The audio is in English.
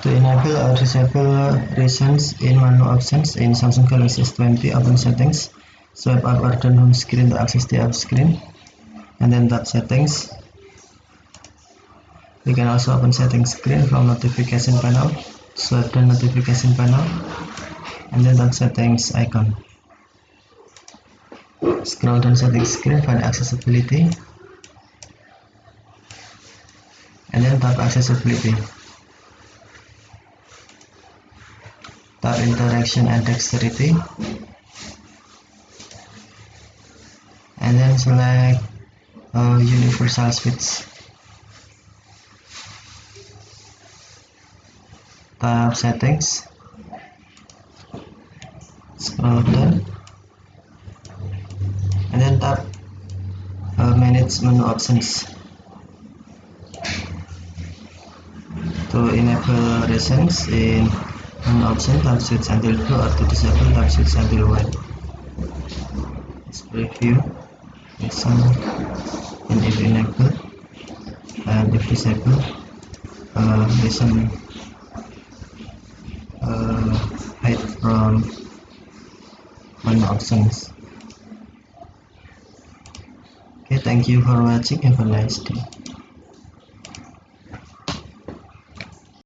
To enable or disable recents in menu options in Samsung Galaxy S20, open settings, swipe up or down home screen to access the app screen, and then tap settings. You can also open settings screen from notification panel, swipe down notification panel, and then tap settings icon. Scroll down settings screen, find accessibility, and then tap accessibility. Tap interaction and dexterity, and then select universal switch. Tap settings, scroll down, and then tap manage menu options. To enable recents in menu option, tap switch until blue, or to disable, tap switch until white. Let's preview recent, and if enable and if disable, recent hide from menu options. Okay, thank you for watching. Have a nice day.